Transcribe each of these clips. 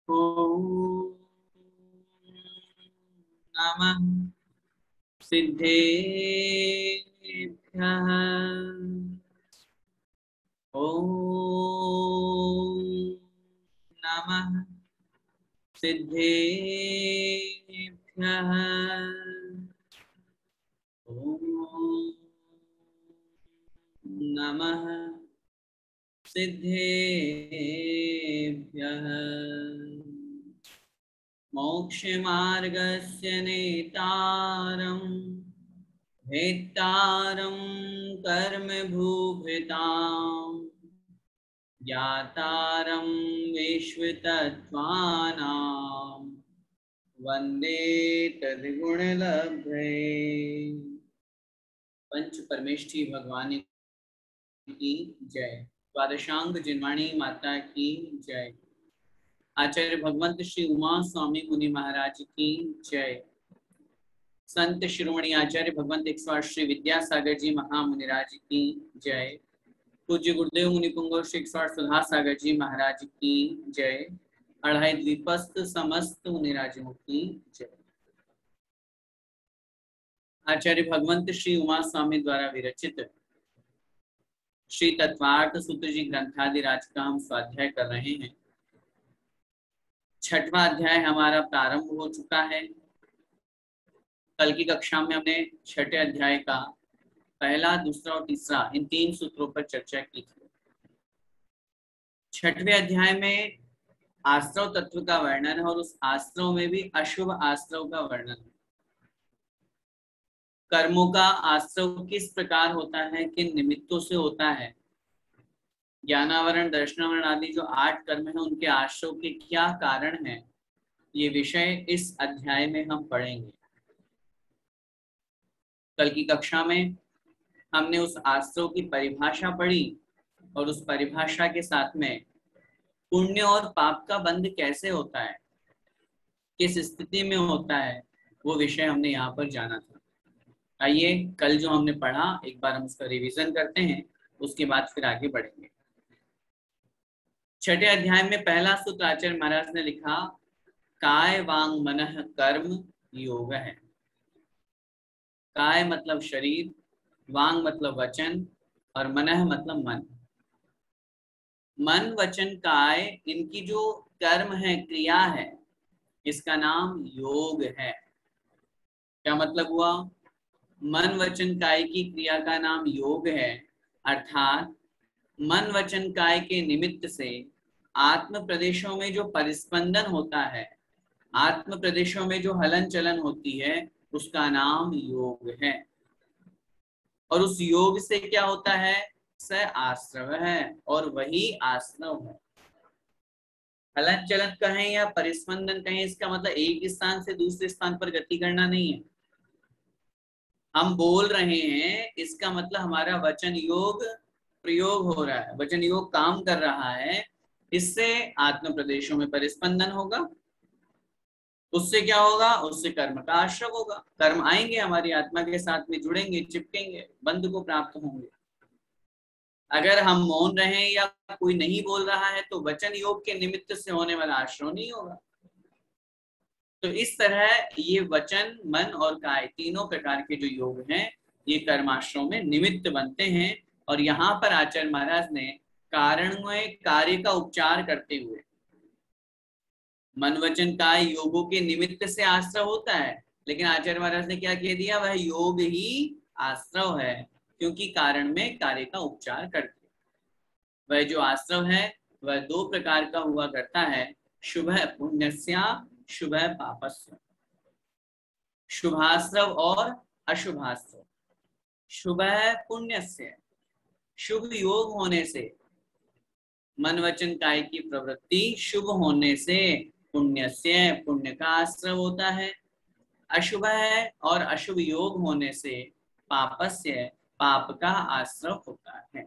ॐ नमः सिद्धेभ्यः। ॐ नमः सिद्धेभ्यः। ॐ नमः सिद्धेभ्यः। मोक्षमार्गस्य नेतारं भेत्तारं कर्मभूभृतां ज्ञातारं विश्वतत्त्वानां वन्दे तद्गुणलब्धये। पंच परमेष्ठी भगवान की जय। द्वादशांग जिनवाणी माता की जय। आचार्य भगवंत श्री उमा स्वामी मुनि महाराज की जय। संत शिरोमणि आचार्य भगवंत 108 श्री विद्यासागर जी महामुनिराज की जय। पूज्य गुरुदेव मुनि पुंगव श्री 108 सुधा सागर जी महाराज की जय। अढ़ाई द्वीपस्थ समस्त मुनिराजों की जय। आचार्य भगवंत श्री उमा स्वामी द्वारा विरचित श्री तत्वार्थ सूत्र जी ग्रंथादिराज का हम स्वाध्याय कर रहे हैं। छठवां अध्याय हमारा प्रारंभ हो चुका है। कल की कक्षा में हमने छठे अध्याय का पहला, दूसरा और तीसरा इन 3 सूत्रों पर चर्चा की थी। छठवें अध्याय में आश्रव तत्व का वर्णन है और उस आश्रव में भी अशुभ आश्रव का वर्णन है। कर्मों का आश्रव किस प्रकार होता है, किन निमित्तों से होता है, ज्ञानावरण दर्शनावरण आदि जो 8 कर्म है उनके आश्रव के क्या कारण है, ये विषय इस अध्याय में हम पढ़ेंगे। कल की कक्षा में हमने उस आश्रव की परिभाषा पढ़ी और उस परिभाषा के साथ में पुण्य और पाप का बंध कैसे होता है, किस स्थिति में होता है, वो विषय हमने यहाँ पर जाना था। आइए कल जो हमने पढ़ा एक बार हम उसका रिवीजन करते हैं, उसके बाद फिर आगे बढ़ेंगे। छठे अध्याय में पहला सूत्र आचार्य महाराज ने लिखा, काय वांग मनः कर्म योग है। काय मतलब शरीर, वांग मतलब वचन और मनः मतलब मन। मन वचन काय इनकी जो कर्म है, क्रिया है, इसका नाम योग है। क्या मतलब हुआ? मन वचन काय की क्रिया का नाम योग है, अर्थात मन वचन काय के निमित्त से आत्म प्रदेशों में जो परिस्पंदन होता है, आत्म प्रदेशों में जो हलन चलन होती है, उसका नाम योग है। और उस योग से क्या होता है? स आश्रव है और वही आश्रव है। हलन चलन कहें या परिस्पंदन कहें, इसका मतलब एक स्थान से दूसरे स्थान पर गति करना नहीं है। हम बोल रहे हैं, इसका मतलब हमारा वचन योग प्रयोग हो रहा है, वचन योग काम कर रहा है, इससे आत्म प्रदेशों में परिस्पंदन होगा। उससे क्या होगा? उससे कर्म का आश्रय होगा। कर्म आएंगे, हमारी आत्मा के साथ में जुड़ेंगे, चिपकेंगे, बंध को प्राप्त होंगे। अगर हम मौन रहे या कोई नहीं बोल रहा है तो वचन योग के निमित्त से होने वाला आश्रय नहीं होगा। तो इस तरह ये वचन, मन और काय तीनों प्रकार के जो योग हैं, ये कर्माश्रयों में निमित्त बनते हैं। और यहाँ पर आचार्य महाराज ने कारण में कार्य का उपचार करते हुए, मन वचन काय योगों के निमित्त से आश्रय होता है, लेकिन आचार्य महाराज ने क्या कह दिया? वह योग ही आश्रय है, क्योंकि कारण में कार्य का उपचार करते। वह जो आश्रय है वह 2 प्रकार का हुआ करता है, शुभ पुण्यस्या शुभ पापस्य। शुभाश्रव और अशुभाश्रव। शुभ पुण्यस्य, शुभ योग होने से, मन वचन काय की प्रवृत्ति शुभ होने से पुण्यस्य, पुण्य का आश्रव होता है। अशुभ है और अशुभ योग होने से पापस्य, पाप का आश्रव होता है।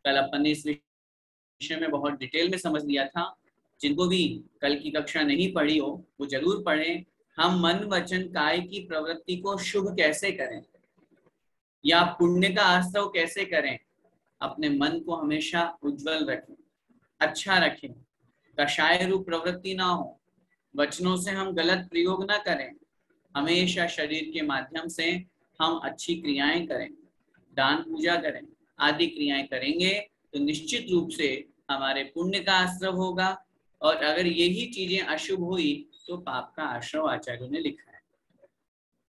कल अपन ने इस विषय में बहुत डिटेल में समझ लिया था। जिनको भी कल की कक्षा नहीं पढ़ी हो वो जरूर पढ़ें। हम मन वचन काय की प्रवृत्ति को शुभ कैसे करें या पुण्य का आश्रव कैसे करें। अपने मन को हमेशा उज्जवल रखें, अच्छा रखें, कषाय रूप प्रवृत्ति ना हो, वचनों से हम गलत प्रयोग ना करें, हमेशा शरीर के माध्यम से हम अच्छी क्रियाएं करें, दान पूजा करें आदि क्रियाएं करेंगे तो निश्चित रूप से हमारे पुण्य का आश्रव होगा, और अगर यही चीजें अशुभ हुई तो पाप का आश्रव आचार्यों ने लिखा है।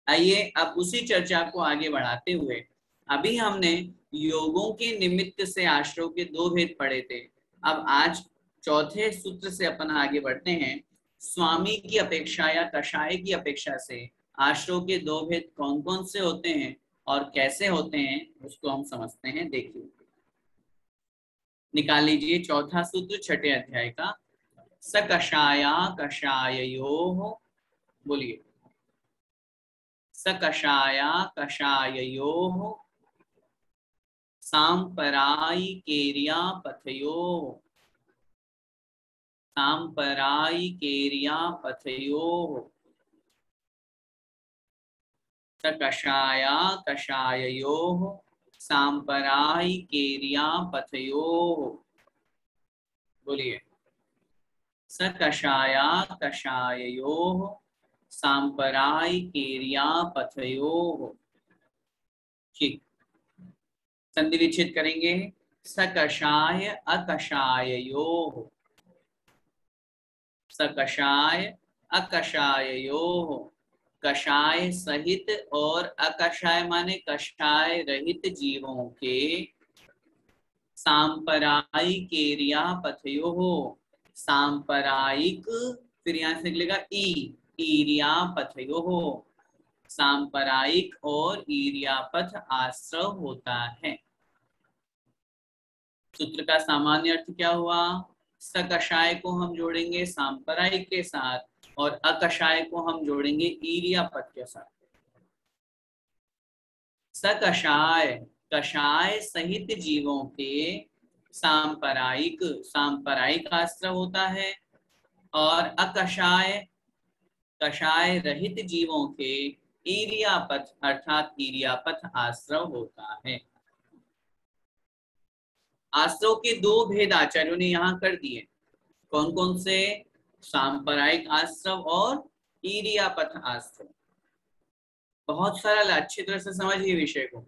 आइए अब उसी चर्चा को आगे बढ़ाते हुए, अभी हमने योगों के निमित्त से आश्रव के दो भेद पढ़े थे, अब आज चौथे सूत्र से अपन आगे बढ़ते हैं। स्वामी की अपेक्षा या कषाय की अपेक्षा से आश्रव के दो भेद कौन कौन से होते हैं और कैसे होते हैं उसको हम समझते हैं। देखिए, निकाल लीजिए चौथा सूत्र छठे अध्याय का। स कषाया कषाययोः, बोलिए, स कषाया कषाययोः सांपरायिकेर्या पथयोः, सांपरायिकेर्या पथयोः, स कषाया कषाययोः सांपरायिकेर्या पथयोः, बोलिए, स कषाया कषाययोः सांपरायिकेर्या पथयोः। ठीक, संधि विच्छेद करेंगे। स कषाय अकषाययोः, स कषाय अकषाययोः, कषाय सहित और अकषाय माने कषाय रहित जीवों के सांपरायिकेर्या पथयोः, सांपरायिक, फिर यहां से निकलेगा ईर्या पथयोः, सांपरायिक और ईर्यापथ आश्रव होता है। सूत्र का सामान्य अर्थ क्या हुआ? सकषाय को हम जोड़ेंगे सांपरायिक के साथ और अकषाय को हम जोड़ेंगे ईर्यापथ के साथ। सकषाय, कषाय सहित जीवों के सांपरायिक, सांपरायिक आश्रव होता है, और अकषाय, कषाय रहित जीवों के ईर्यापथ अर्थात ईर्यापथ आश्रव होता है। आश्रव के दो भेद आचार्यों ने यहाँ कर दिए। कौन कौन से? सांपरायिक आश्रव और ईर्यापथ आश्रव। बहुत सरल, अच्छी तरह से समझिए विषय को।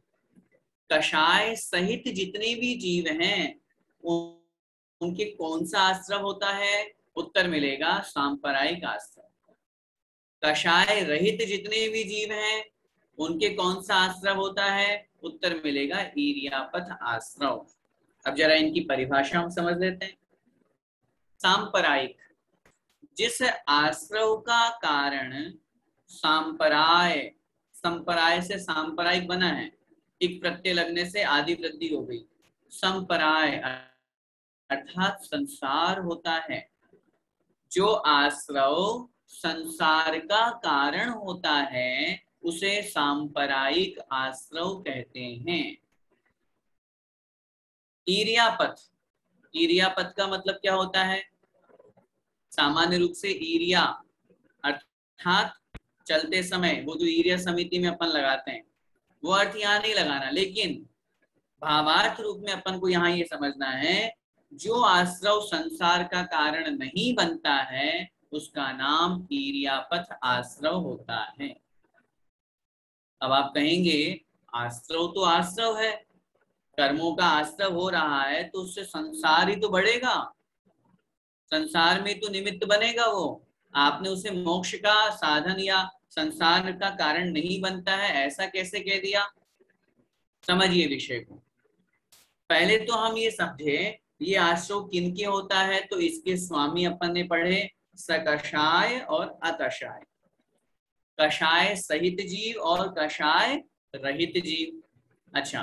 कषाय सहित जितने भी जीव हैं उनके कौन सा आश्रव होता है? उत्तर मिलेगा सांपरायिक आश्रव। कषाय रहित जितने भी जीव हैं उनके कौन सा आश्रव होता है? उत्तर मिलेगा ईर्यापथ आश्रव। अब जरा इनकी परिभाषा हम समझ लेते हैं। सांपरायिक, जिस आश्रव का कारण सांपराय, संपराय से सांपरायिक बना है, एक प्रत्यय लगने से आदि वृद्धि हो गई, संपराय अर्थात संसार होता है। जो आश्रव संसार का कारण होता है उसे सांपरायिक आश्रव कहते हैं। ईर्यापथ, ईर्यापथ का मतलब क्या होता है? सामान्य रूप से ईर्या अर्थात चलते समय वो जो ईर्या समिति में अपन लगाते हैं वो अर्थ यहाँ नहीं लगाना, लेकिन भावार्थ रूप में अपन को यहाँ ये समझना है, जो आश्रव संसार का कारण नहीं बनता है उसका नाम ईर्यापथ आश्रव होता है। अब आप कहेंगे आश्रव तो आश्रव है, कर्मों का आश्रव हो रहा है तो उससे संसार ही तो बढ़ेगा, संसार में तो निमित्त बनेगा वो, आपने उसे मोक्ष का साधन या संसार का कारण नहीं बनता है ऐसा कैसे कह दिया? समझिए विषय को। पहले तो हम ये समझे ये आश्रव किनके होता है, तो इसके स्वामी अपन ने पढ़े सकषाय और अकषाय, कषाय सहित जीव और कषाय रहित जीव। अच्छा,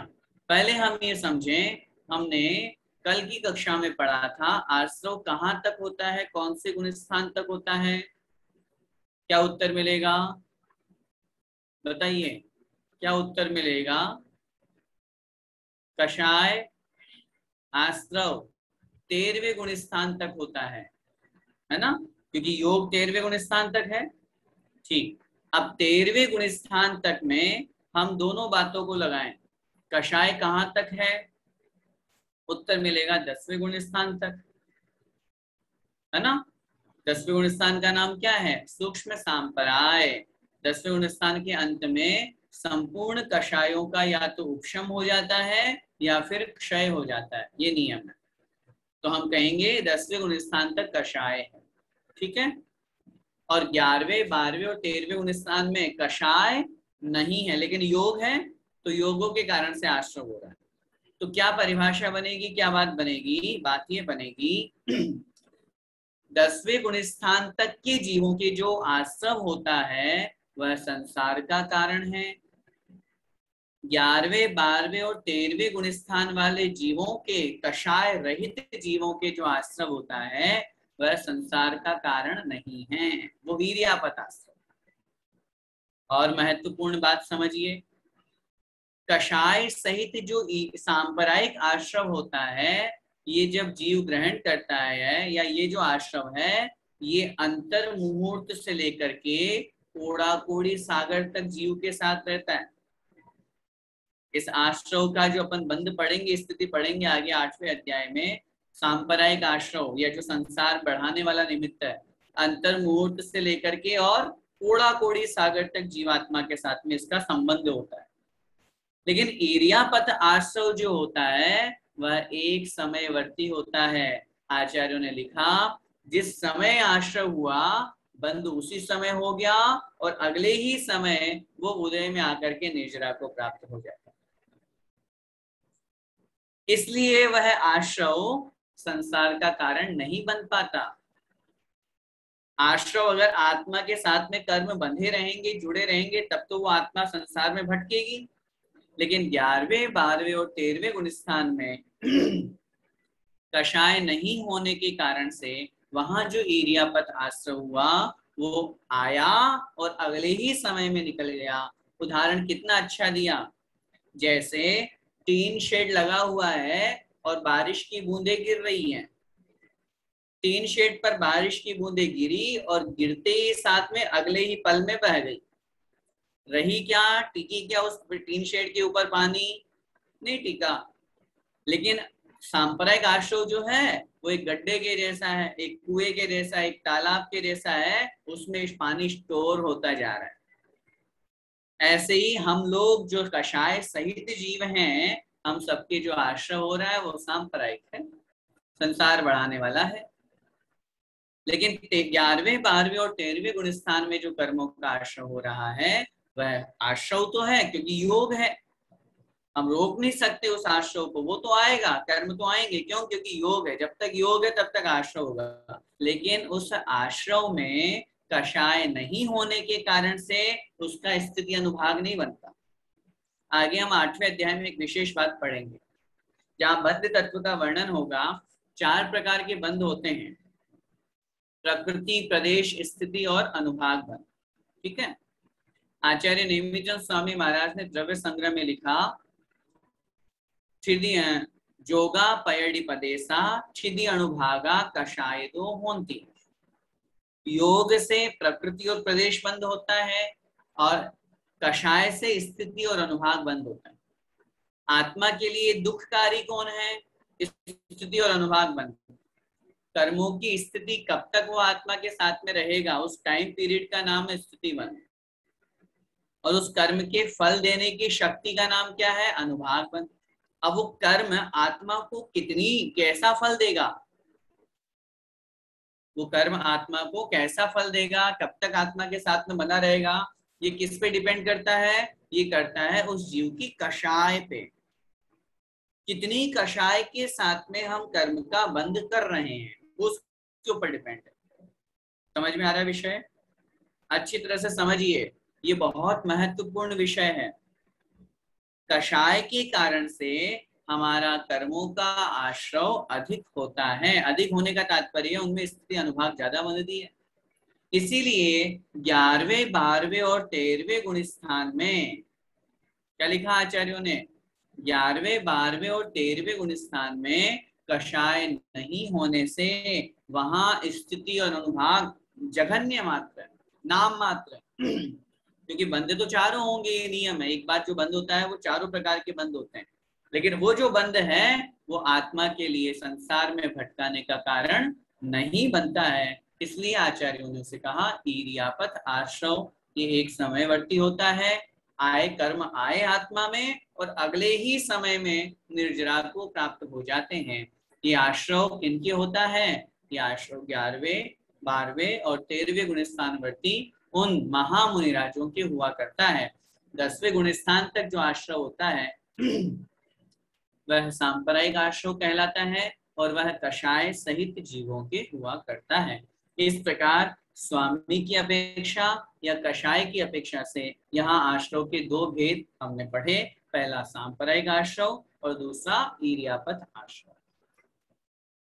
पहले हम ये समझें, हमने कल की कक्षा में पढ़ा था आश्रव कहाँ तक होता है, कौन से गुण स्थान तक होता है? क्या उत्तर मिलेगा? बताइए क्या उत्तर मिलेगा? कषाय आश्रव 13वें गुण स्थान तक होता है ना, क्योंकि योग 13वें गुण स्थान तक है। ठीक, अब 13वें गुण स्थान तक में हम दोनों बातों को लगाएं। कषाय कहाँ तक है? उत्तर मिलेगा 10वें गुण स्थान तक, है ना। 10वें गुण स्थान का नाम क्या है? सूक्ष्म सांपराय। 10वें गुण स्थान के अंत में संपूर्ण कषायों का या तो उपशम हो जाता है या फिर क्षय हो जाता है, ये नियम है। तो हम कहेंगे 10वें गुण स्थान तक कषाय है, ठीक है। और 11वें 12वें और 13वें गुण स्थान में कषाय नहीं है लेकिन योग है, तो योगों के कारण से आश्रव हो रहा है। तो क्या परिभाषा बनेगी, क्या बात बनेगी? बात ये बनेगी 10वें गुण स्थान तक के जीवों के जो आश्रव होता है वह संसार का कारण है। 11वें 12वें और 13वें गुण स्थान वाले जीवों के, कषाय रहित जीवों के जो आश्रव होता है वह संसार का कारण नहीं है, वो वीर्यापत आश्रव। और महत्वपूर्ण बात समझिए, कषाय सहित जो सांप्रदायिक आश्रव होता है, ये जब जीव ग्रहण करता है या ये जो आश्रव है, ये अंतर मुहूर्त से लेकर के कोड़ा कोड़ी सागर तक जीव के साथ रहता है। इस आश्रव का जो अपन बंध पढ़ेंगे, स्थिति पढ़ेंगे आगे 8वें अध्याय में, सांप्रदायिक आश्रव या जो संसार बढ़ाने वाला निमित्त है, अंतर मुहूर्त से लेकर के और कोड़ा कोड़ी सागर तक जीवात्मा के साथ में इसका संबंध होता है। लेकिन ईर्यापत आश्रव जो होता है वह एक समयवर्ती होता है। आचार्यों ने लिखा, जिस समय आश्रव हुआ बंध उसी समय हो गया और अगले ही समय वो उदय में आकर के निर्जरा को प्राप्त हो जाता है। इसलिए वह आश्रव संसार का कारण नहीं बन पाता। आश्रव अगर आत्मा के साथ में कर्म बंधे रहेंगे, जुड़े रहेंगे, तब तो वो आत्मा संसार में भटकेगी। लेकिन 11वें 12वें और 13वें गुण स्थान में कषाय नहीं होने के कारण से वहां जो ईर्यापत आश्रव हुआ वो आया और अगले ही समय में निकल गया। उदाहरण कितना अच्छा दिया, जैसे टीन शेड लगा हुआ है और बारिश की बूंदें गिर रही हैं। टीन शेड पर बारिश की बूंदें गिरी और गिरते ही साथ में अगले ही पल में बह गई। रही क्या, टिकी क्या उस टीन शेड के ऊपर? पानी नहीं टिका। लेकिन सांप्रदायिक आश्रव जो है वो एक गड्ढे के जैसा है, एक कुएं के जैसा, एक तालाब के जैसा है, उसमें पानी स्टोर होता जा रहा है। ऐसे ही हम लोग जो कषाय सहित जीव हैं, हम सबके जो आश्रय हो रहा है वो सांप्रदायिक है, संसार बढ़ाने वाला है। लेकिन 11वें 12वें और 13वें गुण स्थान में जो कर्मों का आश्रय हो रहा है वह आश्रय तो है, क्योंकि योग है, हम रोक नहीं सकते उस आश्रय को, वो तो आएगा, कर्म तो आएंगे। क्यों? क्योंकि योग है, जब तक योग है तब तक आश्रय होगा। लेकिन उस आश्रय में कषाय नहीं होने के कारण से उसका स्थिति अनुभाग नहीं बनता। आगे हम 8वें अध्याय में एक विशेष बात पढ़ेंगे जहां बद्ध तत्व का वर्णन होगा। 4 प्रकार के बंध होते हैं, प्रकृति, प्रदेश, स्थिति और अनुभाग बंध। ठीक है। आचार्य नेमिचंद स्वामी महाराज ने द्रव्य संग्रह में लिखा, जोगा पयड़ी पदेशा छिदी अनुभागा कषायदो होंती। योग से प्रकृति और प्रदेश बंद होता है और कषाय से स्थिति और अनुभाग बंद होता है। आत्मा के लिए दुखकारी कौन है? स्थिति और अनुभाग बंद। कर्मों की स्थिति कब तक वो आत्मा के साथ में रहेगा, उस टाइम पीरियड का नाम है स्थिति बंद। और उस कर्म के फल देने की शक्ति का नाम क्या है? अनुभाग बंद। अब वो कर्म आत्मा को कैसा फल देगा, वो कर्म आत्मा को कैसा फल देगा, कब तक आत्मा के साथ में बना रहेगा, ये किस पे डिपेंड करता है? ये करता है उस जीव की कषाय पे। कितनी कषाय के साथ में हम कर्म का बंध कर रहे हैं, उसके ऊपर डिपेंड है। समझ में आ रहा है विषय? अच्छी तरह से समझिए, ये बहुत महत्वपूर्ण विषय है। कषाय के कारण से हमारा कर्मों का आश्रव अधिक होता है। अधिक होने का तात्पर्य उनमें स्थिति अनुभाग ज्यादा बनती है। इसीलिए 11वें 12वें और 13वें गुण स्थान में क्या लिखा आचार्यों ने? 11वें 12वें और 13वें गुण स्थान में कषाय नहीं होने से वहां स्थिति और अनुभाग जघन्य मात्र है, नाम मात्र है। क्योंकि बंद तो चारों होंगे, ये नियम है। एक बार जो बंद होता है वो चारों प्रकार के बंद होते हैं, लेकिन वो जो बंद है वो आत्मा के लिए संसार में भटकाने का कारण नहीं बनता है, इसलिए आचार्यों ने उसे कहा ईर्यापथ आश्रव। ये एक समयवर्ती होता है, आए कर्म आए आत्मा में और अगले ही समय में निर्जरा को प्राप्त हो जाते हैं। ये आश्रव किनके होता है? ये आश्रव 11वें 12वें और 13वें गुण स्थानवर्ती उन महामुनिराजों के हुआ करता है। 10वें गुण स्थान तक जो आश्रव होता है वह सांप्रदायिक आश्रव कहलाता है और वह कषाय सहित जीवों के हुआ करता है। इस प्रकार स्वामी की अपेक्षा या कषाय की अपेक्षा से यहाँ आश्रव के दो भेद हमने पढ़े, पहला सांप्रदायिक आश्रव और दूसरा ईर्यापथ आश्रव।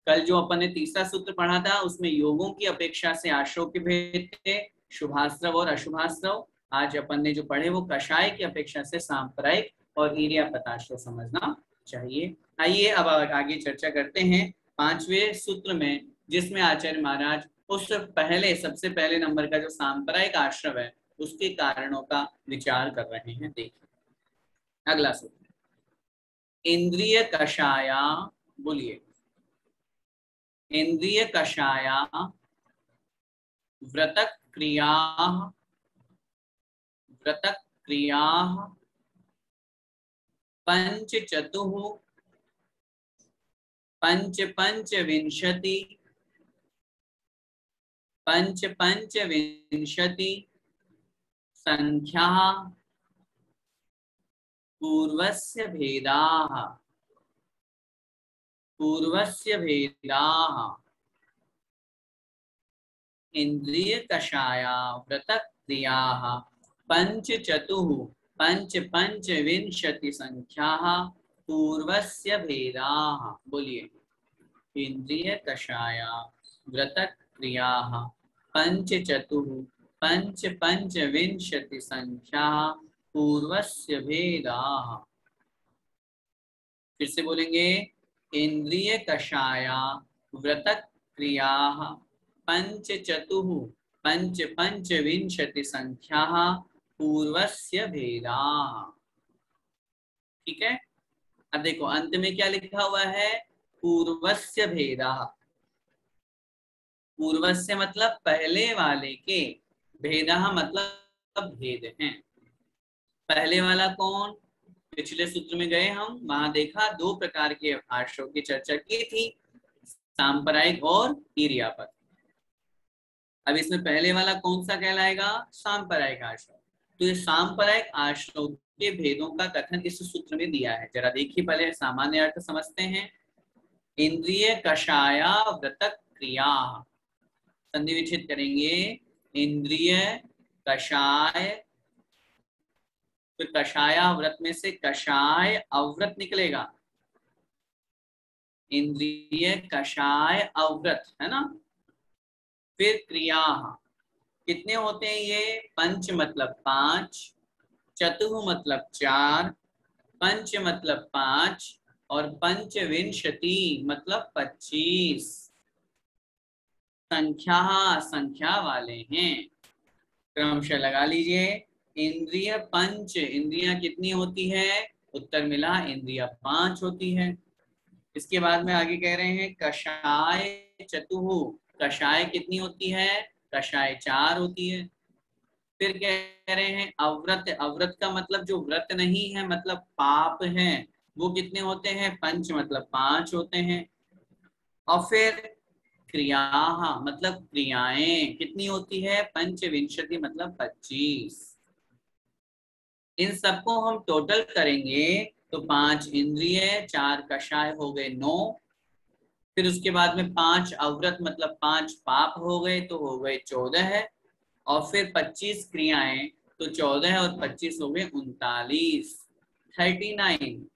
कल जो अपन ने तीसरा सूत्र पढ़ा था उसमें योगों की अपेक्षा से आश्रव के भेद थे, शुभाश्रव और अशुभाश्रव। आज अपन ने जो पढ़े वो कषाय की अपेक्षा से सांप्रदायिक और ईर्यापथ आश्रव समझना चाहिए। आइए अब आगे चर्चा करते हैं 5वें सूत्र में, जिसमें आचार्य महाराज उस पहले सबसे पहले नंबर का जो सांप्रदायिक आश्रव है उसके कारणों का विचार कर रहे हैं। देखिए अगला सूत्र, इंद्रिय कषाया, बोलिए, इंद्रिय कषाया व्रतक क्रिया, व्रतक क्रिया पंच चतुः पंच पंचविंशति पंच पंचविंशति संख्या पूर्वस्य भेदाः, पूर्वस्य भेदाः इंद्रिय कषाया व्रतक क्रियाः पंच चतुः पंच पंचविंशति संख्याः पूर्वस्य भेदाः। बोलिए, इंद्रिय कषाया व्रतक क्रियाः पंच चतुः पंच पंचविंशति संख्याः पूर्वस्य भेदाः। फिर से बोलेंगे, इंद्रिय कषाया व्रतक क्रियाः पंच चतुः पंच पंचविंशति संख्याः पूर्वस्य भेदाः। ठीक है, अब देखो अंत में क्या लिखा हुआ है, पूर्वस्य भेदाः। पूर्वस्य मतलब पहले वाले के, भेदाः मतलब भेद हैं। पहले वाला कौन? पिछले सूत्र में गए हम, वहां देखा दो प्रकार के आश्रव की चर्चा की थी, सांप्रदायिक और ईर्यापथ। अब इसमें पहले वाला कौन सा कहलाएगा? सांप्रदायिक आश्रव। तो ये सांप्रदायिक आश्रव के भेदों का कथन इस सूत्र में दिया है। जरा देखिए, पहले सामान्य अर्थ समझते हैं। इंद्रिय कषाया व्रतक क्रिया, संधि विच्छेद करेंगे, इंद्रिय कषाय, तो कषाया व्रत में से कषाय अव्रत निकलेगा, इंद्रिय कषाय अव्रत है ना। फिर क्रिया कितने होते हैं ये? पंच मतलब 5, चतुः मतलब 4, पंच मतलब 5 और पंचविंशति मतलब 25 संख्या, संख्या वाले हैं। क्रमशः लगा लीजिए। इंद्रिय पंच, इंद्रियां कितनी होती है? उत्तर मिला, इंद्रिया 5 होती है। इसके बाद में आगे कह रहे हैं कषाय चतुः, कषाय कितनी होती है? कषाय 4 होती है। फिर कह रहे हैं अव्रत, अव्रत का मतलब जो व्रत नहीं है, मतलब पाप है, वो कितने होते हैं? पंच मतलब 5 होते हैं। और फिर क्रिया मतलब क्रियाएं कितनी होती है? पंचविंशति मतलब 25। इन सबको हम टोटल करेंगे तो 5 इंद्रिय, 4 कषाय हो गए 9, फिर उसके बाद में 5 अव्रत मतलब 5 पाप हो गए, तो हो गए 14 है, और फिर 25 क्रियाएं, तो 14 और 25 हो गए 39, 39।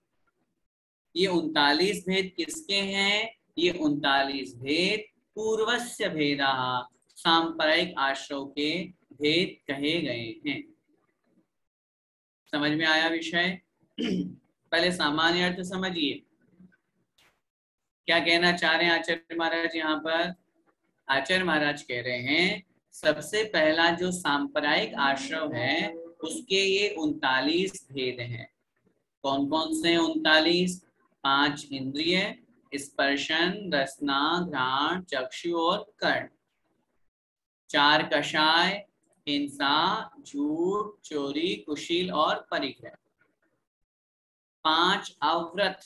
ये 39 भेद किसके हैं? ये 39 भेद पूर्वस्य भेदा, सांप्रदायिक आश्रव के भेद कहे गए हैं। समझ में आया विषय? पहले सामान्य अर्थ समझिए, क्या कहना चाह रहे हैं आचार्य महाराज यहाँ पर? आचार्य महाराज कह रहे हैं सबसे पहला जो सांप्रदायिक आश्रव है उसके ये 39 भेद हैं। कौन कौन से 39? 5 इंद्रिय, स्पर्शन, रसना, घ्राण, चक्षु और कर्ण। 4 कषाय, हिंसा, झूठ, चोरी, कुशील और परिग्रह। 5 अव्रत।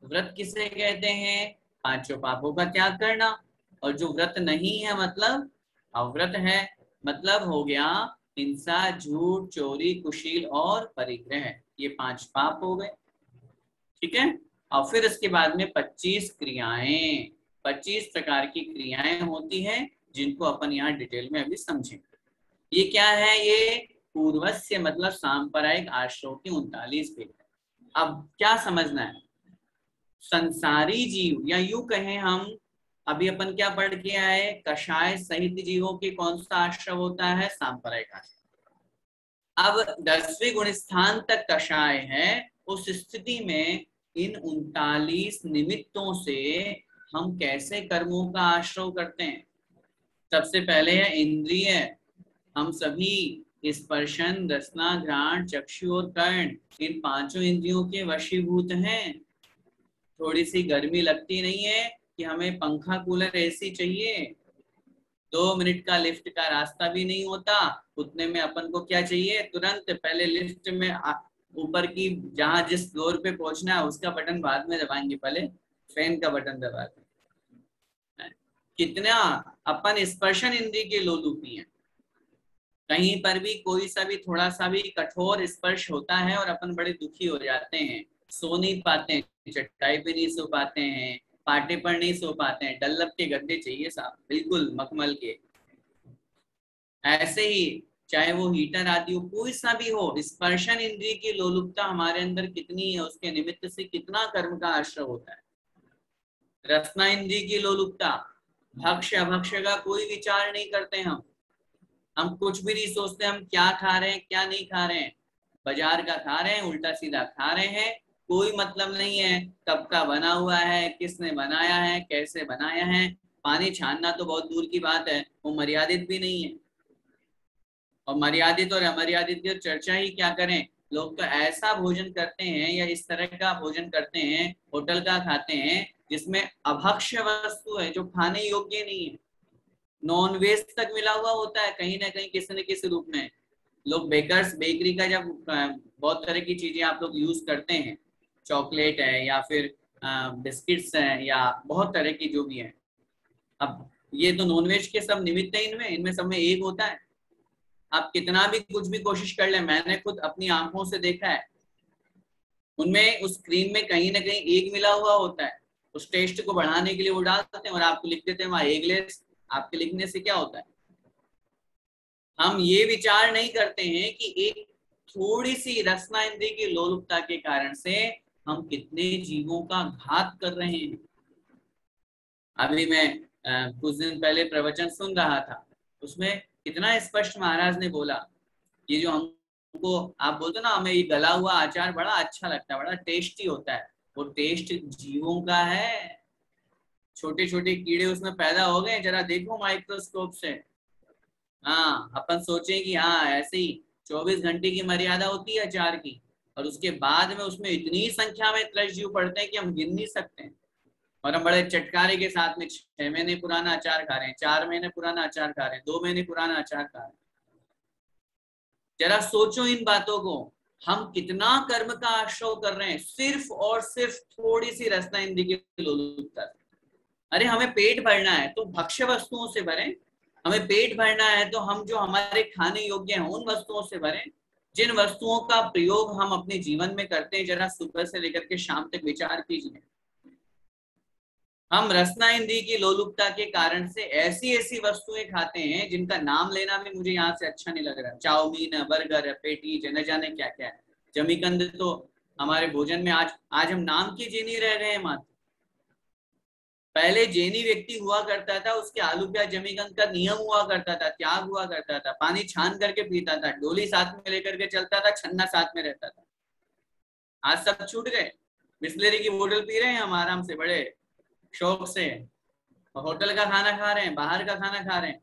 व्रत किसे कहते हैं? 5 पापों का त्याग करना। और जो व्रत नहीं है मतलब अव्रत है, मतलब हो गया हिंसा, झूठ, चोरी, कुशील और परिग्रह। ये 5 पाप हो गए। ठीक है। और फिर इसके बाद में 25 क्रियाएं, 25 प्रकार की क्रियाएं होती हैं जिनको अपन यहाँ डिटेल में अभी समझेंगे। ये क्या है? ये पूर्वस्य मतलब सांप्रदायिक आश्रमों की 39 क्रिया। अब क्या समझना है? संसारी जीव या यूं कहें हम, अभी अपन क्या पढ़ के आए? कषाय सहित जीवों के कौन सा आश्रम होता है? सांप्रदायिक आश्रम। अब 10वें गुण स्थान तक कषाय है। उस स्थिति में इन 39 निमित्तों से हम कैसे कर्मों का आश्रय करते हैं? सबसे पहले है इंद्रिय। हम सभी स्पर्शन, रसना, घ्राण, चक्षु और कर्ण, इन 5 इंद्रियों के वशीभूत हैं। थोड़ी सी गर्मी लगती नहीं है कि हमें पंखा, कूलर, एसी चाहिए। 2 मिनट का लिफ्ट का रास्ता भी नहीं होता, उतने में अपन को क्या चाहिए? तुरंत पहले लिफ्ट में ऊपर की जहां जिस फ्लोर पे पहुंचना है उसका बटन बाद में दबाएंगे, पहले फैन का बटन दबा दें। कितना अपन स्पर्शन इंद्रिय के लोलुपी हैं। कहीं पर भी कोई सा भी थोड़ा सा भी कठोर स्पर्श होता है और अपन बड़े दुखी हो जाते हैं, सो नहीं पाते हैं, चटाई पे नहीं सो पाते हैं, पाटे पर नहीं सो पाते हैं, डल्लप के गद्दे चाहिए साहब, बिल्कुल मखमल के। ऐसे ही चाहे वो हीटर आदि हो, कोई सा भी हो, स्पर्शन इंद्रिय की लोलुपता हमारे अंदर कितनी है, उसके निमित्त से कितना कर्म का आश्रय होता है। रसना इंद्रिय की लोलुपता, भक्ष्य अभक्ष्य का कोई विचार नहीं करते हम कुछ भी नहीं सोचते हम क्या खा रहे हैं क्या नहीं खा रहे हैं। बाजार का खा रहे हैं, उल्टा सीधा खा रहे हैं, कोई मतलब नहीं है कब का बना हुआ है, किसने बनाया है, कैसे बनाया है। पानी छानना तो बहुत दूर की बात है, वो मर्यादित भी नहीं है। और मर्यादित और अमर्यादित की चर्चा ही क्या करें। लोग तो ऐसा भोजन करते हैं या इस तरह का भोजन करते हैं, होटल का खाते हैं जिसमें अभक्ष्य वस्तु है जो खाने योग्य नहीं है। नॉन वेज तक मिला हुआ होता है कहीं ना कहीं किसी न किसी रूप में। लोग बेकर्स बेकरी का जब बहुत तरह की चीजें आप लोग यूज करते हैं, चॉकलेट है या फिर बिस्किट्स हैं या बहुत तरह की जो भी है, अब ये तो नॉनवेज के सब निमित्त है, इनमें सब में एक होता है। आप कितना भी कुछ भी कोशिश कर ले, मैंने खुद अपनी आंखों से देखा है, उनमें उस क्रीम में कहीं ना कहीं एग मिला हुआ होता है। उस टेस्ट को बढ़ाने के लिए वो डालते हैं और आपको लिख देते हैं वहां एगलेस। आपके लिखने से क्या होता है? हम ये विचार नहीं करते हैं कि एक थोड़ी सी रसना इंद्रिय की लोलुपता के कारण से हम कितने जीवों का घात कर रहे हैं। अभी मैं कुछ दिन पहले प्रवचन सुन रहा था, उसमें कितना स्पष्ट महाराज ने बोला, ये जो हमको आप बोलते ना हमें ये गला हुआ अचार बड़ा अच्छा लगता है, बड़ा टेस्टी होता है, वो टेस्ट जीवों का है। छोटे छोटे कीड़े उसमें पैदा हो गए, जरा देखो माइक्रोस्कोप से। हाँ, अपन सोचे कि हाँ ऐसे ही 24 घंटे की मर्यादा होती है अचार की, और उसके बाद में उसमें इतनी संख्या में त्रस जीव पड़ते हैं कि हम गिन नहीं सकते हैं। और हम बड़े चटकारे के साथ में 6 महीने पुराना अचार खा रहे हैं, 4 महीने पुराना अचार खा रहे हैं, 2 महीने पुराना अचार खा रहे हैं। जरा सोचो इन बातों को, हम कितना कर्म का आश्रय कर रहे हैं सिर्फ और सिर्फ थोड़ी सी रसना इंद्रिय की लोलुपता। अरे हमें पेट भरना है तो भक्ष्य वस्तुओं से भरें, हमें पेट भरना है तो हम जो हमारे खाने योग्य हैं उन वस्तुओं से भरें। जिन वस्तुओं का प्रयोग हम अपने जीवन में करते हैं, जरा सुबह से लेकर के शाम तक विचार कीजिए। हम रसना इंद्रिय की लोलुपता के कारण से ऐसी ऐसी वस्तुएं खाते हैं जिनका नाम लेना भी मुझे यहाँ से अच्छा नहीं लग रहा। चाउमीन, बर्गर, पेटीज, न जाने क्या क्या है, जमीकंद तो हमारे भोजन में आज हम नाम की जी नहीं रह रहे हैं मात्र। पहले जैनी व्यक्ति हुआ करता था, उसके आलू प्याज जमीकंद का नियम हुआ करता था, त्याग हुआ करता था, पानी छान करके पीता था, डोली साथ में लेकर के चलता था, छन्ना साथ में रहता था। आज सब छूट गए, बिस्लेरी की बोतल पी रहे हैं हम आराम से बड़े शौक से, होटल का खाना खा रहे हैं, बाहर का खाना खा रहे हैं।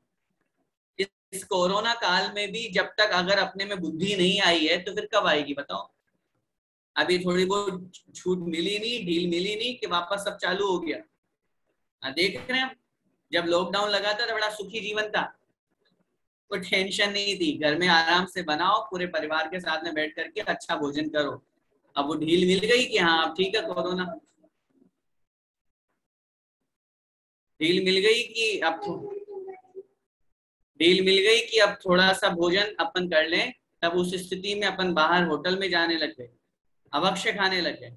इस कोरोना काल में भी जब तक अगर अपने में बुद्धि नहीं आई है तो फिर कब आएगी बताओ। अभी थोड़ी बहुत छूट मिली नहीं, ढील मिली नहीं कि वापस सब चालू हो गया। देख रहे हैं, जब लॉकडाउन लगा था तो बड़ा सुखी जीवन था, कोई टेंशन नहीं थी, घर में आराम से बनाओ, पूरे परिवार के साथ में बैठ करके अच्छा भोजन करो। अब वो ढील मिल गई कि हाँ अब ठीक है, कोरोना ढील मिल गई कि अब ढील मिल गई कि अब थोड़ा सा भोजन अपन कर लें, तब उस स्थिति में अपन बाहर होटल में जाने लग गए, अवश्य खाने लग गए।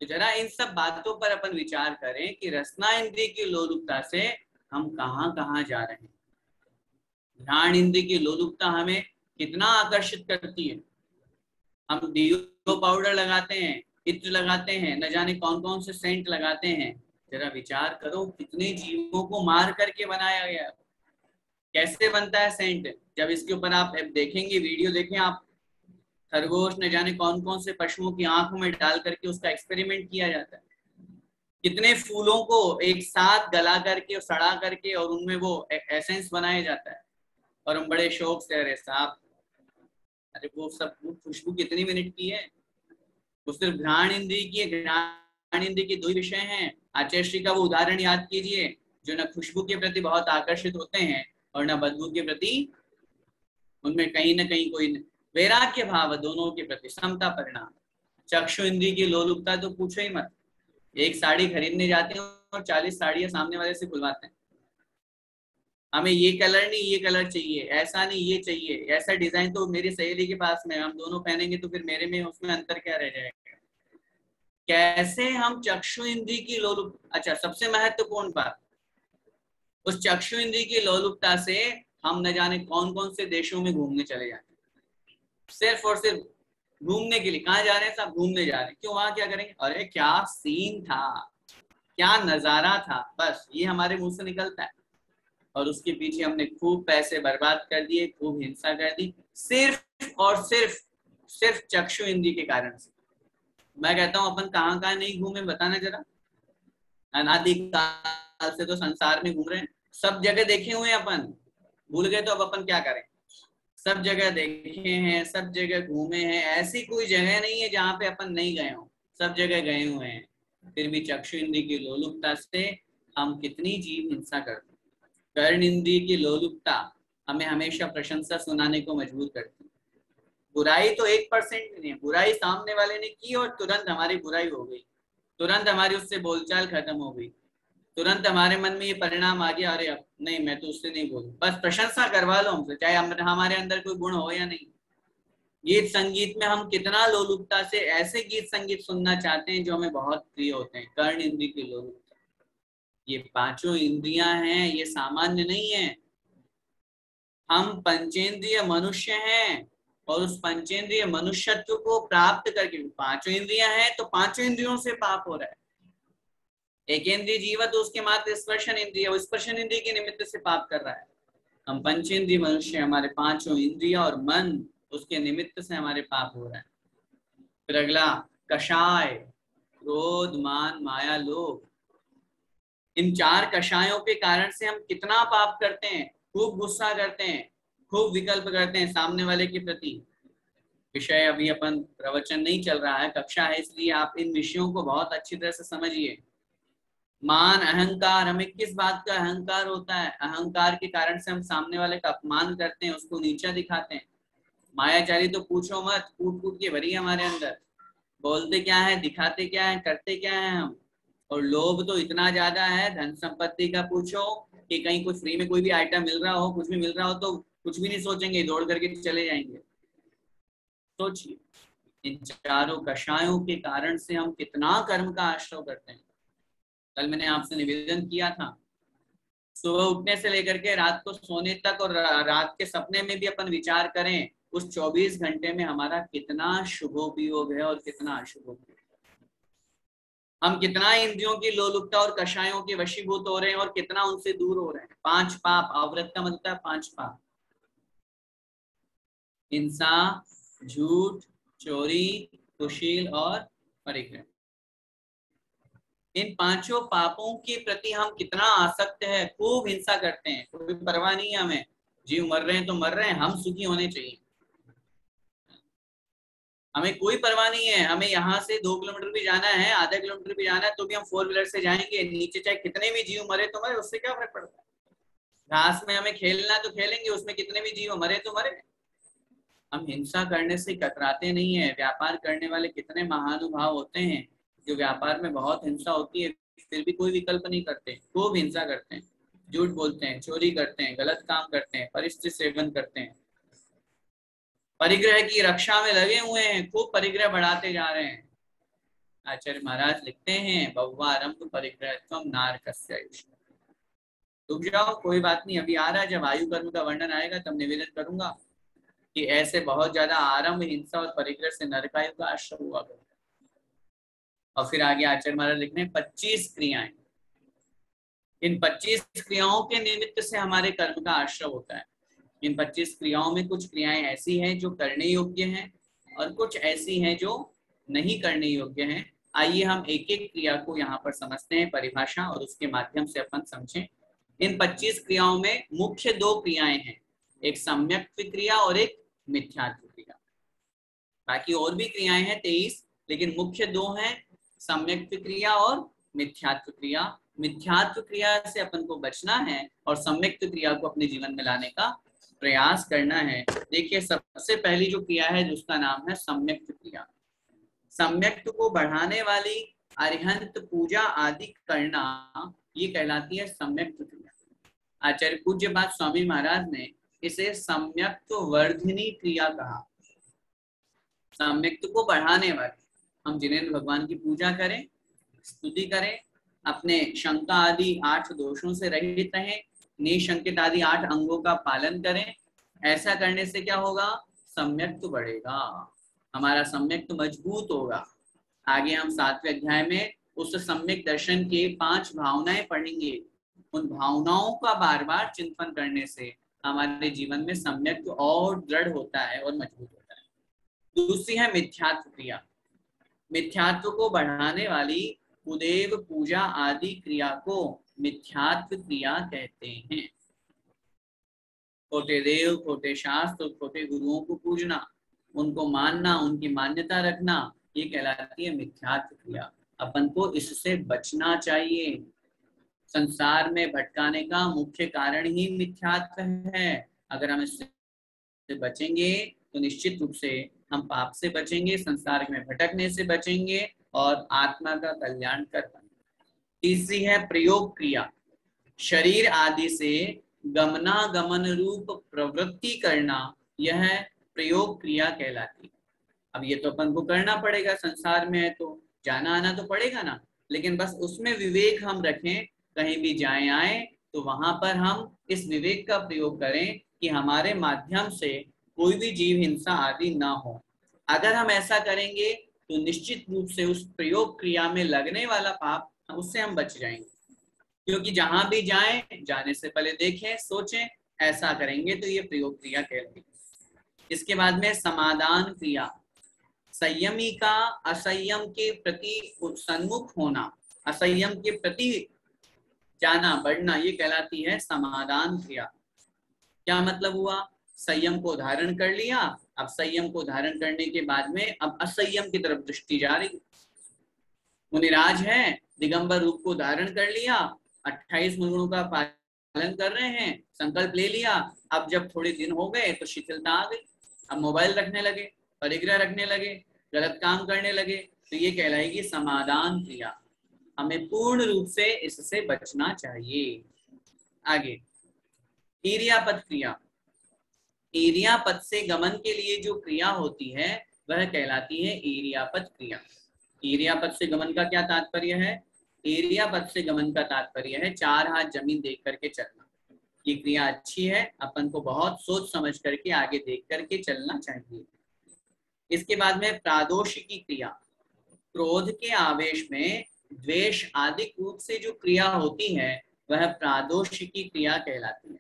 तो जरा इन सब बातों पर अपन विचार करें कि रसना इंद्रिय की लोलुपता से हम कहाँ कहाँ जा रहे हैं। घ्राण इंद्रिय की लोलुपता हमें कितना आकर्षित करती है। हम डिओ पाउडर लगाते हैं, इत्र लगाते हैं, न जाने कौन कौन से सेंट लगाते हैं। जरा विचार करो कितने जीवों को मार करके बनाया गया, कैसे बनता है सेंट। जब इसके ऊपर आप देखेंगे, वीडियो देखें आप, खरगोश न जाने कौन कौन से पशुओं की आंखों में डाल करके उसका एक्सपेरिमेंट किया जाता है। कितने फूलों को एक साथ गला करके, सड़ा करके और उनमें वो एसेंस बनाया जाता है। और हम बड़े शौक से, अरे साहब, अरे वो सब खुशबू कितनी मिनट की है, वो सिर्फ घ्राण इंद्रिय की है। घ्राण इंद्रिय के दो ही विषय हैं। आचार्य श्री का वो उदाहरण याद कीजिए, जो न खुशबू के प्रति बहुत आकर्षित होते हैं और न बदबू के प्रति, उनमें कहीं न कहीं कोई वैराग्य भाव, दोनों के प्रति समता परिणाम। चक्षु इंद्रिय की लोलुपता तो पूछो ही मत। एक साड़ी खरीदने जाते हैं और 40 साड़ियां सामने वाले से खुलवाते हैं। हमें ये कलर नहीं, ये कलर चाहिए, ऐसा नहीं, ये चाहिए, ऐसा डिजाइन तो मेरी सहेली के पास में, हम दोनों पहनेंगे तो फिर मेरे में उसमें अंतर क्या रह जाएगा। कैसे हम चक्षु इंद्रिय की लोलुप, अच्छा सबसे महत्वपूर्ण बात, उस चक्षु इंद्रिय की लोलुपता से हम न जाने कौन कौन से देशों में घूमने चले जाते हैं, सिर्फ और सिर्फ घूमने के लिए। कहाँ जा रहे हैं साहब? घूमने जा रहे हैं। क्यों? वहां क्या करेंगे? अरे क्या सीन था, क्या नजारा था, बस ये हमारे मुंह से निकलता है। और उसके पीछे हमने खूब पैसे बर्बाद कर दिए, खूब हिंसा कर दी, सिर्फ और सिर्फ सिर्फ चक्षु इंद्रिय के कारण से। मैं कहता हूँ अपन कहाँ कहाँ नहीं घूमे, बताना जरा। अनादि काल से तो संसार में घूम रहे हैं, सब जगह देखे हुए हैं अपन। भूल गए तो अब अपन क्या करें? सब जगह देखे हैं, सब जगह घूमे हैं, ऐसी कोई जगह नहीं है जहाँ पे अपन नहीं गए हों, सब जगह गए हुए हैं। फिर भी चक्षु इंद्रिय की लोलुपता से हम कितनी जीव हिंसा करते हैं। कर्ण इंद्रिय की लोलुपता हमें हमेशा प्रशंसा सुनाने को मजबूर करती है। बुराई तो 1% भी नहीं है, बुराई सामने वाले ने की और तुरंत हमारी बुराई हो गई, तुरंत हमारी उससे बोलचाल खत्म हो गई, तुरंत हमारे मन में ये परिणाम आ गया, अरे अब नहीं, मैं तो उससे नहीं बोलूं, बस प्रशंसा करवा लो हमसे, चाहे हमारे अंदर कोई गुण हो या नहीं। गीत संगीत में हम कितना लोलुपता से ऐसे गीत संगीत सुनना चाहते हैं जो हमें बहुत प्रिय होते हैं। कर्ण इंद्रिय की लोलुपता, ये पांचों इंद्रियां हैं, ये सामान्य नहीं है। हम पंचेंद्रिय मनुष्य हैं और उस पंचेंद्रिय मनुष्यत्व को प्राप्त करके, पांचों इंद्रियां हैं तो पांचों इंद्रियों से पाप हो रहा है। एक इंद्रिय जीवा तो उसके मात्र स्पर्शन इंद्रिय, वो स्पर्शन इंद्रिय के निमित्त से पाप कर रहा है। हम पंचेंद्रिय मनुष्य, हमारे पांचों इंद्रिया और मन, उसके निमित्त से हमारे पाप हो रहा है। फिर अगला कषाय, क्रोध, मान, माया, लोभ। इन चार कषायों के कारण से हम कितना पाप करते हैं। खूब गुस्सा करते हैं, खूब विकल्प करते हैं सामने वाले के प्रति। विषय अभी अपन प्रवचन नहीं चल रहा है, कक्षा है, इसलिए आप इन विषयों को बहुत अच्छी तरह से समझिए। मान, अहंकार, हमें किस बात का अहंकार होता है? अहंकार के कारण से हम सामने वाले का अपमान करते हैं, उसको नीचा दिखाते हैं। मायाचारी तो पूछो मत, कूट कूट के भरी हमारे अंदर, बोलते क्या है, दिखाते क्या है, करते क्या है हम। और लोभ तो इतना ज्यादा है, धन संपत्ति का पूछो कि कहीं कुछ फ्री में कोई भी आइटम मिल रहा हो, कुछ भी मिल रहा हो तो कुछ भी नहीं सोचेंगे, दौड़ करके चले जाएंगे। सोचिए, इन चारों कषायों के कारण से हम कितना कर्म का आश्रय करते हैं। कल मैंने आपसे निवेदन किया था, सुबह उठने से लेकर के रात को सोने तक और रात के सपने में भी अपन विचार करें, उस 24 घंटे में हमारा कितना शुभोपयोग है और कितना अशुभोपयोग। हम कितना इंद्रियों की लोलुपता और कषायों के वशीभूत हो रहे हैं और कितना उनसे दूर हो रहे हैं। 5 पाप, अव्रत का मतलब है 5 पाप, हिंसा, झूठ, चोरी, कुशील और परिग्रह। इन पांचों पापों के प्रति हम कितना आसक्त है, खूब हिंसा करते हैं, कोई परवाह नहीं है हमें, जीव मर रहे हैं तो मर रहे हैं, हम सुखी होने चाहिए। हमें कोई परवाह नहीं है, हमें यहाँ से 2 किलोमीटर भी जाना है, आधा किलोमीटर भी जाना है, तो भी हम 4 व्हीलर से जाएंगे। नीचे चाहे कितने भी जीव मरे तो मरे, उससे क्या फर्क पड़ता है। घास में हमें खेलना तो खेलेंगे, उसमें कितने भी जीव मरे तो मरे। हम हिंसा करने से कतराते नहीं है। व्यापार करने वाले कितने महानुभाव होते हैं, जो व्यापार में बहुत हिंसा होती है फिर भी कोई विकल्प नहीं करते, खूब हिंसा करते हैं, झूठ बोलते हैं, चोरी करते हैं, गलत काम करते हैं, परिस्थिति सेवन करते हैं, परिग्रह की रक्षा में लगे हुए हैं, खूब परिग्रह बढ़ाते जा रहे हैं। आचार्य महाराज लिखते हैं बहुवारंभ परिग्रह नारकस्य। रुक जाओ, कोई बात नहीं, अभी आ रहा है, जब आयु कर्म का वर्णन आएगा तब निवेदन करूंगा कि ऐसे बहुत ज्यादा आरंभ हिंसा और परिग्रह से नरकायु का आश्रय हुआ करता है। और फिर आगे आचार्य महाराज लिखने 25 क्रियाएं, इन 25 क्रियाओं के निमित्त से हमारे कर्म का आश्रय होता है। इन 25 क्रियाओं में कुछ क्रियाएं ऐसी हैं जो करने योग्य हैं और कुछ ऐसी हैं जो नहीं करने योग्य हैं। आइए हम एक एक क्रिया को यहाँ पर समझते हैं, परिभाषा, और उसके माध्यम से अपन समझें। इन 25 क्रियाओं में मुख्य 2 क्रियाएं हैं, एक सम्यक्त्व क्रिया और एक मिथ्यात्व क्रिया। बाकी और भी क्रियाएं हैं 23, लेकिन मुख्य 2 हैं, सम्यक्त्व क्रिया और मिथ्यात्व क्रिया। मिथ्यात्व क्रिया से अपन को बचना है और सम्यक्त्व क्रिया को अपने जीवन में लाने का प्रयास करना है। देखिए, सबसे पहली जो क्रिया है जिसका नाम है सम्यक्त्व क्रिया। सम्यक्त्व को बढ़ाने वाली अरिहंत पूजा आदि करना, ये कहलाती है सम्यक्त्व क्रिया। आचार्य पूज्यपाद स्वामी महाराज ने इसे सम्यक्त्व वर्धिनी क्रिया कहा। सम्यक्त्व को बढ़ाने वाली, हम जिनेंद्र भगवान की पूजा करें, स्तुति करें, अपने शंका आदि 8 दोषों से रहित रहें, निशंकित आदि 8 अंगों का पालन करें। ऐसा करने से क्या होगा, सम्यक्त्व बढ़ेगा, हमारा सम्यक्त्व मजबूत होगा। आगे हम 7वें अध्याय में उस सम्यक दर्शन के 5 भावनाएं पढ़ेंगे। उन भावनाओं का बार बार चिंतन करने से हमारे जीवन में सम्यक्त्व और दृढ़ होता है और मजबूत होता है। दूसरी है मिथ्यात्व क्रिया। मिथ्यात्व को बढ़ाने वाली कुदेव पूजा आदि क्रिया को मिथ्यात्व क्रिया कहते हैं। खोटे देव, खोटे शास्त्र, खोटे गुरुओं को पूजना, उनको मानना, उनकी मान्यता रखना, ये कहलाती है मिथ्यात्व क्रिया। अपन को इससे बचना चाहिए। संसार में भटकाने का मुख्य कारण ही मिथ्यात्व है। अगर हम इससे बचेंगे तो निश्चित रूप से हम पाप से बचेंगे, संसार में भटकने से बचेंगे और आत्मा का कल्याण कर पाएंगे। तीसरी है प्रयोग क्रिया। शरीर आदि से गमनागमन रूप प्रवृत्ति करना, यह प्रयोग क्रिया कहलाती है। अब ये तो अपन को करना पड़ेगा, संसार में है तो जाना आना तो पड़ेगा ना, लेकिन बस उसमें विवेक हम रखें। कहीं भी जाए आए तो वहां पर हम इस विवेक का प्रयोग करें कि हमारे माध्यम से कोई भी जीव हिंसा आदि ना हो। अगर हम ऐसा करेंगे तो निश्चित रूप से उस प्रयोग क्रिया में लगने वाला पाप, उससे हम बच जाएंगे। क्योंकि जहां भी जाएं, जाने से पहले देखें, सोचें, ऐसा करेंगे तो ये प्रयोग क्रिया कहलाती है। इसके बाद में समाधान क्रिया। संयमी का असंयम के प्रति सन्मुख होना, असंयम के प्रति जाना, बढ़ना, ये कहलाती है समाधान क्रिया। क्या मतलब हुआ, संयम को धारण कर लिया, अब संयम को धारण करने के बाद में अब असंयम की तरफ दृष्टि जा रही। मुनिराज है, दिगंबर रूप को धारण कर लिया, 28 गुणों का पालन कर रहे हैं, संकल्प ले लिया, अब जब थोड़े दिन हो गए तो शिथिलता आ गई, अब मोबाइल रखने लगे, परिग्रह रखने लगे, गलत काम करने लगे, तो ये कहलाएगी समाधान क्रिया। हमें पूर्ण रूप से इससे बचना चाहिए। आगे ईर्यापद क्रिया। ईर्यापद से गमन के लिए जो क्रिया होती है वह कहलाती है ईर्यापद क्रिया। ईर्यापद से गमन का क्या तात्पर्य है, ईर्यापद से गमन का तात्पर्य है 4 हाथ जमीन देख करके चलना। ये क्रिया अच्छी है, अपन को बहुत सोच समझ करके आगे देख करके चलना चाहिए। इसके बाद में प्रादोषिकी क्रिया। क्रोध के आवेश में द्वेष आदि रूप से जो क्रिया होती है वह प्रादोषिकी क्रिया कहलाती है।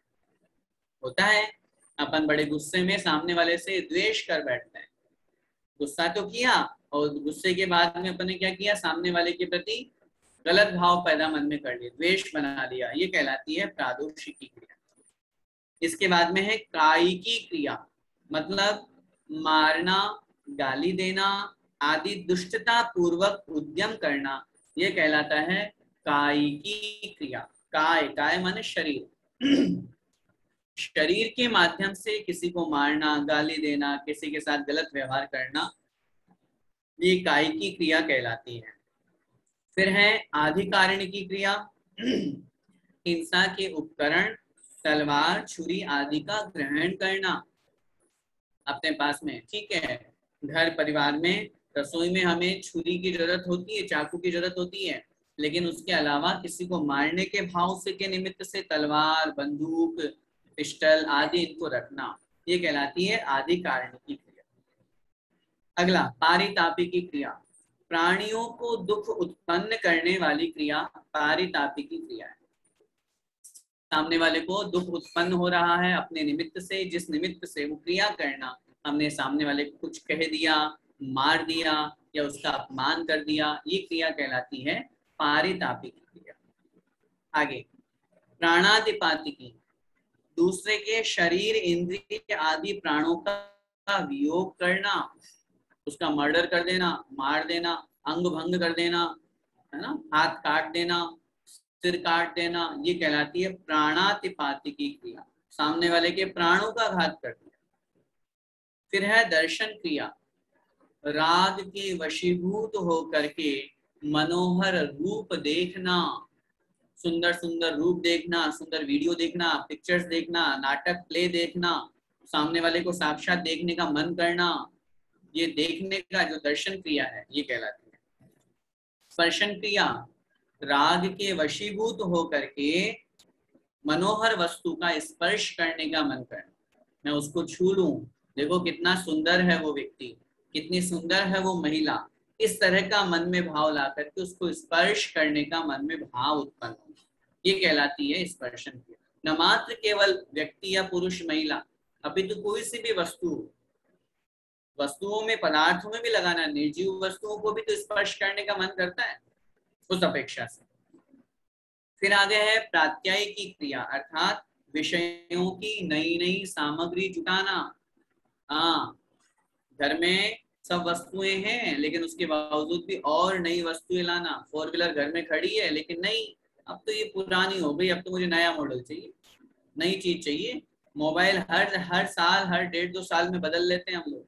होता है अपन बड़े गुस्से में सामने वाले से द्वेष कर बैठते हैं, गुस्सा तो किया और गुस्से के बाद में अपन ने क्या किया, सामने वाले के प्रति गलत भाव पैदा मन में कर लिया, द्वेष बना लिया, ये कहलाती है प्रादोषिकी क्रिया। इसके बाद में है कायिकी क्रिया, मतलब मारना, गाली देना आदि दुष्टता पूर्वक उद्यम करना, यह कहलाता है कायिकी क्रिया। काय, काय माने शरीर। शरीर के माध्यम से किसी को मारना, गाली देना, किसी के साथ गलत व्यवहार करना, ये कायिकी क्रिया कहलाती है। फिर है आधिकारिणी की क्रिया। हिंसा के उपकरण, तलवार, छुरी आदि का ग्रहण करना अपने पास में, ठीक है। घर परिवार में, रसोई में हमें छुरी की जरूरत होती है, चाकू की जरूरत होती है, लेकिन उसके अलावा किसी को मारने के भाव से के निमित्त से तलवार, बंदूक, पिस्टल आदि इनको रखना, ये कहलाती है आधिकारिणी की क्रिया। अगला पारितापिकी क्रिया। प्राणियों को दुख उत्पन्न करने वाली क्रिया पारितापिकी क्रिया है। सामने वाले को दुख उत्पन्न हो रहा है अपने निमित्त से, जिस निमित्त से वो क्रिया करना, हमने सामने वाले को कुछ कह दिया, मार दिया या उसका अपमान कर दिया, ये क्रिया कहलाती है पारितापिकी क्रिया। आगे प्राणादिपातिकी, दूसरे के शरीर, इंद्रिय आदि प्राणों का वियोग करना, उसका मर्डर कर देना, मार देना, अंग भंग कर देना, है ना, हाथ काट देना, सिर काट देना, ये कहलाती है प्राणातिपातिकी क्रिया। सामने वाले के प्राणों का घात कर दिया। फिर है दर्शन क्रिया। राग के वशीभूत होकर के मनोहर रूप देखना, सुंदर सुंदर रूप देखना, सुंदर वीडियो देखना, पिक्चर्स देखना, नाटक प्ले देखना, सामने वाले को साक्षात देखने का मन करना, ये देखने का जो दर्शन क्रिया है ये कहलाती है। स्पर्शन क्रिया, राग के वशीभूत होकर के मनोहर वस्तु का स्पर्श करने का मन करना, मैं उसको छू लूं, देखो कितना सुंदर है वो व्यक्ति, कितनी सुंदर है वो महिला, इस तरह का मन में भाव ला करके उसको स्पर्श करने का मन में भाव उत्पन्न हो, ये कहलाती है स्पर्शन क्रिया। न मात्र केवल व्यक्ति या पुरुष महिला, अपितु कोई सी भी वस्तुओं में, पदार्थों में भी लगाना, निर्जीव वस्तुओं को भी तो स्पर्श करने का मन करता है उस अपेक्षा से। फिर आगे है प्रात्यायिकी क्रिया, अर्थात विषयों की नई नई सामग्री जुटाना। हाँ, घर में सब वस्तुएं हैं लेकिन उसके बावजूद भी और नई वस्तुएं लाना। 4 व्हीलर घर में खड़ी है लेकिन नहीं, अब तो ये पुरानी हो गई, अब तो मुझे नया मॉडल चाहिए, नई चीज चाहिए। मोबाइल हर साल, हर 1.5-2 साल में बदल लेते हैं हम लोग,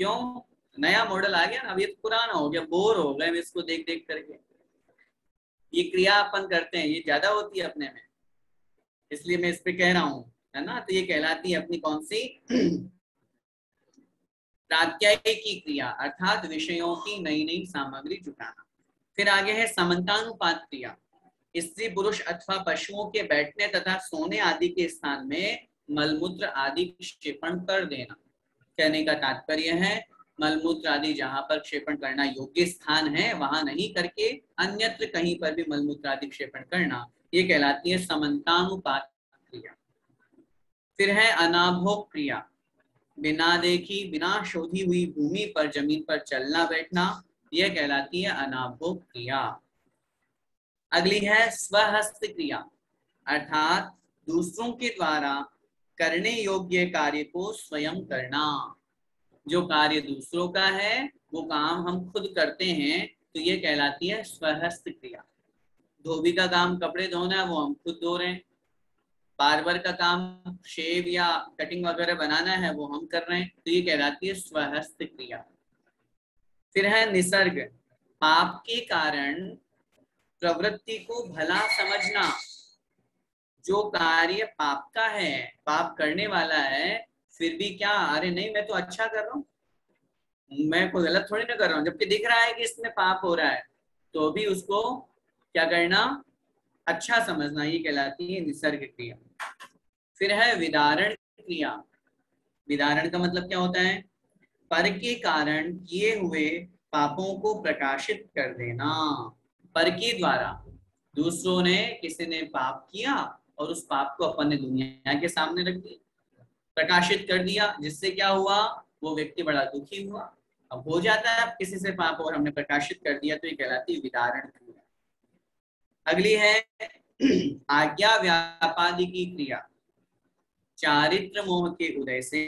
क्यों? नया मॉडल आ गया ना, अब ये तो पुराना हो गया, बोर हो गए इसको देख देख करके। ये क्रिया अपन करते हैं, ये ज्यादा होती है अपने में, इसलिए मैं इस पे कह रहा हूँ, है ना। तो ये कहलाती है अपनी कौन सी? प्रात्यायिकी क्रिया, अर्थात विषयों की नई नई सामग्री जुटाना। फिर आगे है समन्तानुपात क्रिया। स्त्री पुरुष अथवा पशुओं के बैठने तथा सोने आदि के स्थान में मलमूत्र आदि क्षेपण कर देना। कहने का तात्पर्य है मलमूत्र आदि जहां पर क्षेपण करना योग्य स्थान है वहां नहीं करके अन्यत्र कहीं पर भी मलमूत्र आदि क्षेपण करना, ये कहलाती है समन्तानुपात क्रिया। फिर है अनाभोग क्रिया। बिना देखी, बिना शोधी हुई भूमि पर, जमीन पर चलना बैठना, यह कहलाती है अनाभोग क्रिया। अगली है स्वहस्त क्रिया, अर्थात दूसरों के द्वारा करने योग्य कार्य को स्वयं करना। जो कार्य दूसरों का है वो काम हम खुद करते हैं, तो ये कहलाती है स्वहस्त क्रिया। धोबी का काम कपड़े धोना है, वो हम खुद धो रहे हैं। बार्बर का काम शेव या कटिंग वगैरह बनाना है, वो हम कर रहे हैं, तो ये कहलाती है स्वहस्त क्रिया। फिर है निसर्ग, पाप के कारण प्रवृत्ति को भला समझना। जो कार्य पाप का है, पाप करने वाला है, फिर भी क्या, अरे नहीं मैं तो अच्छा कर रहा हूँ, मैं कोई गलत थोड़ी ना कर रहा हूँ, जबकि दिख रहा है कि इसमें पाप हो रहा है, तो भी उसको क्या करना, अच्छा समझना, ये कहलाती है निसर्ग क्रिया। फिर है विदारण क्रिया। विदारण का मतलब क्या होता है? पर के कारण किए हुए पापों को प्रकाशित कर देना। पर के द्वारा दूसरों ने, किसी ने पाप किया और उस पाप को अपन ने दुनिया के सामने रख दिया, प्रकाशित कर दिया, जिससे क्या हुआ, वो व्यक्ति बड़ा दुखी हुआ। अब हो जाता है किसी से पाप और हमने प्रकाशित कर दिया, तो ये कहलाती है विदारण क्रिया। अगली है आज्ञा व्यापादी की क्रिया। चारित्र मोह के उदय से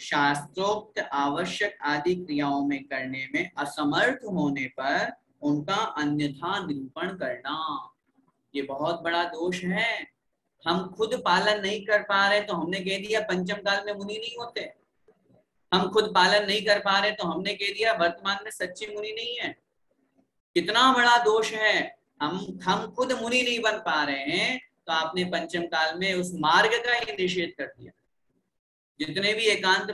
शास्त्रोक्त आवश्यक आदि क्रियाओं में करने में असमर्थ होने पर उनका अन्यथा निरूपण करना, ये बहुत बड़ा दोष है। हम खुद पालन नहीं कर पा रहे तो हमने कह दिया पंचम काल में मुनि नहीं होते। हम खुद पालन नहीं कर पा रहे तो हमने कह दिया वर्तमान में सच्चे मुनि नहीं है। कितना बड़ा दोष है। हम खुद मुनि नहीं बन पा रहे हैं तो आपने पंचम काल में उस मार्ग का ही निषेध कर दिया। जितने भी एकांत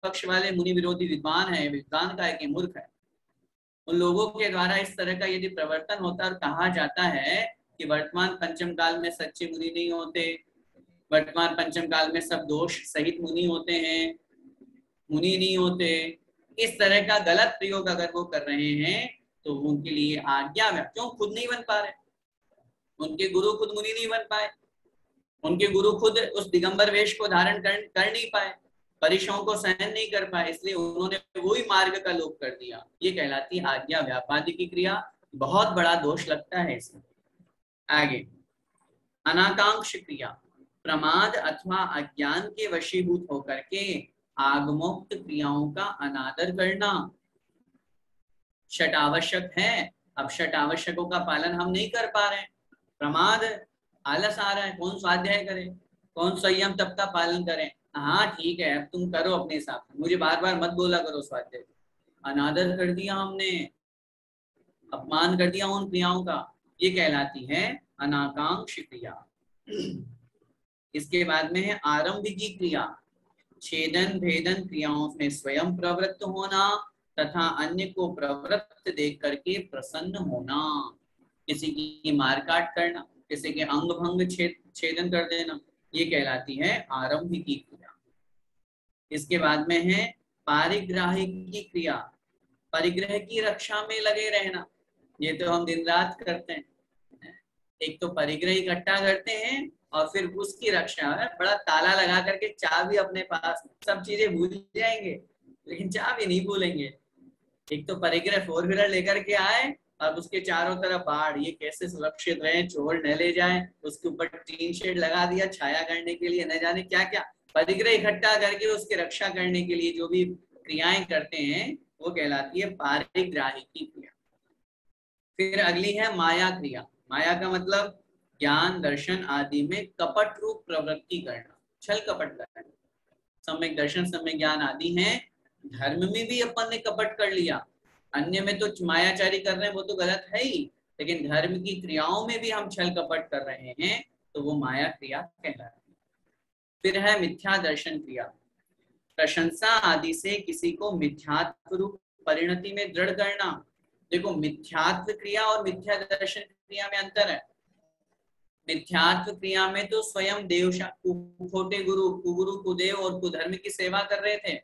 पक्ष वाले मुनि विरोधी विद्वान है, विद्वान का एक मूर्ख है। उन लोगों के द्वारा इस तरह का यदि प्रवर्तन होता और कहा जाता है कि वर्तमान पंचम काल में सच्चे मुनि नहीं होते, वर्तमान पंचम काल में सब दोष सहित मुनि होते हैं, मुनि नहीं होते, इस तरह का गलत प्रयोग अगर वो कर रहे हैं तो उनके लिए आज्ञा है। क्यों? खुद नहीं बन पा रहे, उनके गुरु खुद मुनि नहीं बन पाए, उनके गुरु खुद उस दिगंबर वेश को धारण कर नहीं पाए, परिश्रमों को सहन नहीं कर पाए, इसलिए उन्होंने वही मार्ग का लोप कर दिया। ये कहलाती है आज्ञा व्यापादी की क्रिया। बहुत बड़ा दोष लगता है इसमें। आगे अनाकांक्ष क्रिया, प्रमाद अथवा अज्ञान के वशीभूत होकर के आगमोक्त क्रियाओं का अनादर करना षट आवश्यक है। अब षट आवश्यकों का पालन हम नहीं कर पा रहे हैं, प्रमाद, आलस आ रहा है, कौन स्वाध्याय करे, कौन संयम तप का पालन करे। हाँ ठीक है, अब तुम करो अपने हिसाब से, मुझे बार बार मत बोला करो स्वाध्याय। अनादर कर दिया हमने, अपमान कर दिया उन क्रियाओं का, ये कहलाती है अनाकांक्ष क्रिया। इसके बाद में है आरंभिकी क्रिया, छेदन भेदन क्रियाओं में स्वयं प्रवृत्त होना तथा अन्य को प्रवृत्त देख करके प्रसन्न होना। किसी की मारकाट करना, किसी के अंग भंग छेदन कर देना, ये कहलाती है आरंभिकी क्रिया। इसके बाद में है पारिग्राहिकी क्रिया, परिग्रह की रक्षा में लगे रहना। ये तो हम दिन रात करते हैं। एक तो परिग्रह इकट्ठा करते हैं और फिर उसकी रक्षा है, बड़ा ताला लगा करके चाबी अपने पास, सब चीजें भूल जाएंगे लेकिन चाबी नहीं भूलेंगे। एक तो परिग्रह 4 व्हीलर लेकर के आए और उसके चारों तरफ बाढ़, ये कैसे सुरक्षित रहे, चोर न ले जाए, उसके ऊपर टीन शेड लगा दिया छाया करने के लिए, न जाने क्या क्या परिग्रह इकट्ठा करके उसकी रक्षा करने के लिए जो भी क्रियाएं करते हैं वो कहलाती है पारिग्राहिकी क्रिया। फिर अगली है माया क्रिया। माया का मतलब ज्ञान दर्शन आदि में कपट रूप प्रवृत्ति करना, छल कपट करना। सम्यक दर्शन सम्यक ज्ञान आदि हैं, धर्म में भी अपन ने कपट कर लिया, अन्य में तो मायाचारी कर रहे हैं वो तो गलत है ही, लेकिन धर्म की क्रियाओं में भी हम छल कपट कर रहे हैं तो वो माया क्रिया कहलाती है। फिर है मिथ्या दर्शन क्रिया, प्रशंसा आदि से किसी को मिथ्यात्व रूप परिणति में दृढ़ करना। देखो मिथ्यात्व क्रिया और मिथ्या दर्शन क्रिया में अंतर है। मिथ्यात्व क्रिया में तो स्वयं देव खोटे गुरु, कुगुरु कुदेव और कुधर्म की सेवा कर रहे थे,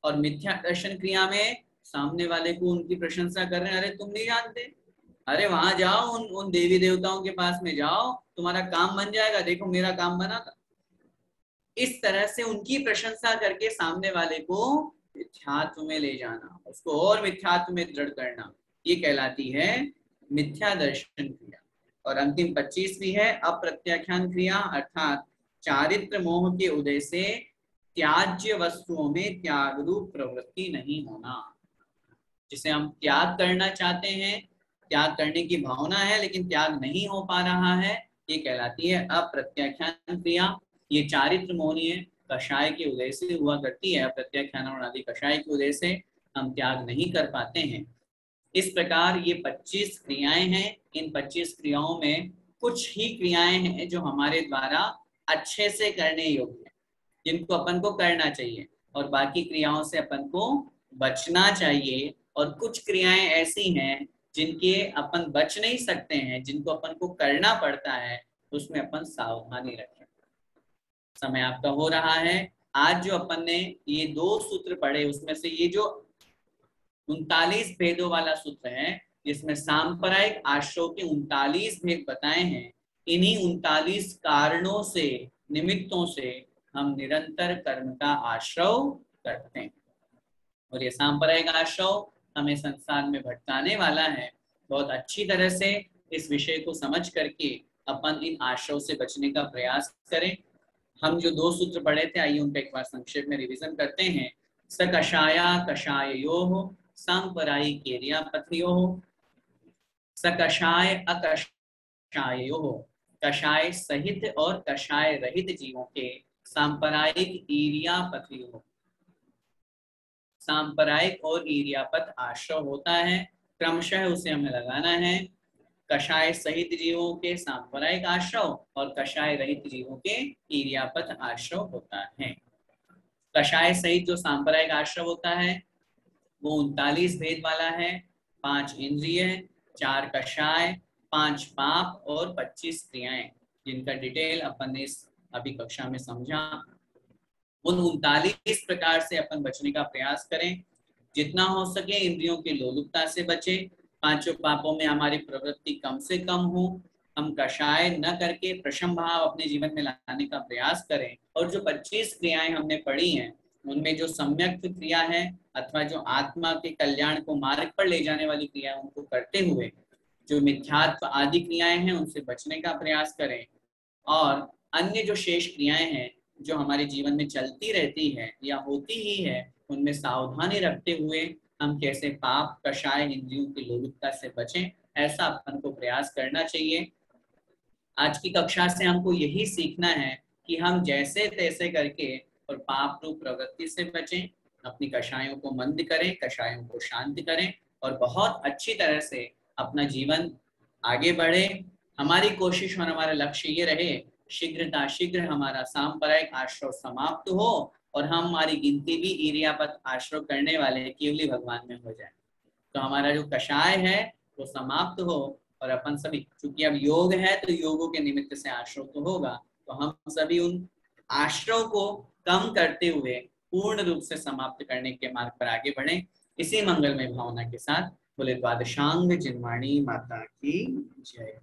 और मिथ्या दर्शन क्रिया में सामने वाले को उनकी प्रशंसा कर रहे हैं, अरे तुम नहीं जानते, अरे वहां जाओ, उन देवी देवताओं के पास में जाओ, तुम्हारा काम बन जाएगा, देखो मेरा काम बना था। इस तरह से उनकी प्रशंसा करके सामने वाले को मिथ्यात्व में ले जाना, उसको और मिथ्यात्व में दृढ़ करना, ये कहलाती है मिथ्या दर्शन क्रिया। और अंतिम 25वीं है अप्रत्याख्यान क्रिया, अर्थात चारित्र मोह के उदय से त्याज्य वस्तुओं में त्याग रूप प्रवृत्ति नहीं होना। जिसे हम त्याग करना चाहते हैं, त्याग करने की भावना है लेकिन त्याग नहीं हो पा रहा है, ये कहलाती है अप्रत्याख्यान क्रिया। ये चारित्र मोहनीय कषाय के उदय से हुआ करती है, अप्रत्याख्यान और आदि कषाय के उदय से हम त्याग नहीं कर पाते हैं। इस प्रकार ये 25 क्रियाएं हैं। इन 25 क्रियाओं में कुछ ही क्रियाएं हैं जो हमारे द्वारा अच्छे से करने योग्य है, जिनको अपन को करना चाहिए, और बाकी क्रियाओं से अपन को बचना चाहिए। और कुछ क्रियाएं ऐसी हैं जिनके अपन बच नहीं सकते हैं, जिनको अपन को करना पड़ता है, उसमें अपन सावधानी रखें। समय आपका हो रहा है। आज जो अपन ने ये 2 सूत्र पढ़े, उसमें से ये जो 39 भेदों वाला सूत्र है, जिसमें सांप्रदायिक आश्रव के 39 भेद बताए हैं, इन्हीं 39 कारणों से, निमित्तों से हम निरंतर कर्म का आश्रव करते हैं। और ये सांप्रदायिक आश्रव हमें संसार में भटकाने वाला है। बहुत अच्छी तरह से इस विषय को समझ करके अपन इन आश्रव से बचने का प्रयास करें। हम जो 2 सूत्र पढ़े थे, आइए उनका एक बार संक्षेप में रिवीजन करते हैं। स कषाया कषाययोः सांपरायिकेर्यापथयोः, स कषाय अकषाययोः कषाय सहित और कषाय रहित जीवों के सांपरायिक ईर्यापथयोः। सांपरायिक और ईर्यापथ आश्रव होता है, क्रमशः उसे हमें लगाना है। कषाय सहित जीवों के सांपरायिक आश्रव और कषाय रहित जीवों के ईर्यापथ आश्रव होता है। कषाय सहित जो सांपरायिक आश्रव होता है वो 39 भेद वाला है, 5 इंद्रिय, 4 कषाय, 5 पाप और 25 क्रियाएं, जिनका डिटेल अपन ने अभी कक्षा में समझा। उन 39 प्रकार से अपन बचने का प्रयास करें। जितना हो सके इंद्रियों की लोलुपता से बचे, 5 पापों में हमारी प्रवृत्ति कम से कम हो, हम कषाय न करके प्रशम भाव अपने जीवन में लाने का प्रयास करें। और जो 25 क्रियाएं हमने पढ़ी हैं उनमें जो सम्यक क्रिया है अथवा जो आत्मा के कल्याण को मार्ग पर ले जाने वाली क्रिया, उनको करते हुए जो मिथ्यात्व आदि क्रियाएं हैं उनसे बचने का प्रयास करें। और अन्य जो शेष क्रियाएं हैं जो हमारे जीवन में चलती रहती है या होती ही है, उनमें सावधानी रखते हुए हम कैसे पाप कषाय इंद्रियों की लोलुपता से बचें, ऐसा अपन को प्रयास करना चाहिए। आज की कक्षा से हमको यही सीखना है कि हम जैसे तैसे करके और पाप रूप प्रवृत्ति से बचें, अपनी कषायों को मंद करें, कषायों को शांत करें और बहुत अच्छी तरह से अपना जीवन आगे बढ़े। हमारी कोशिश और हमारा लक्ष्य ये रहे शीघ्र हमारा सांप्रदायिक आश्रव समाप्त हो और हमारी गिनती भी ईर्यापथ आश्रव करने वाले केवली भगवान में हो जाए। तो हमारा जो कषाय है वो समाप्त हो और अपन सभी, चूंकि अब योग है तो योगों के निमित्त से आश्रव तो होगा, तो हम सभी उन आश्रव को कम करते हुए पूर्ण रूप से समाप्त करने के मार्ग पर आगे बढ़े। इसी मंगलमय भावना के साथ बोले द्वादशांग जिनवाणी माता की जय।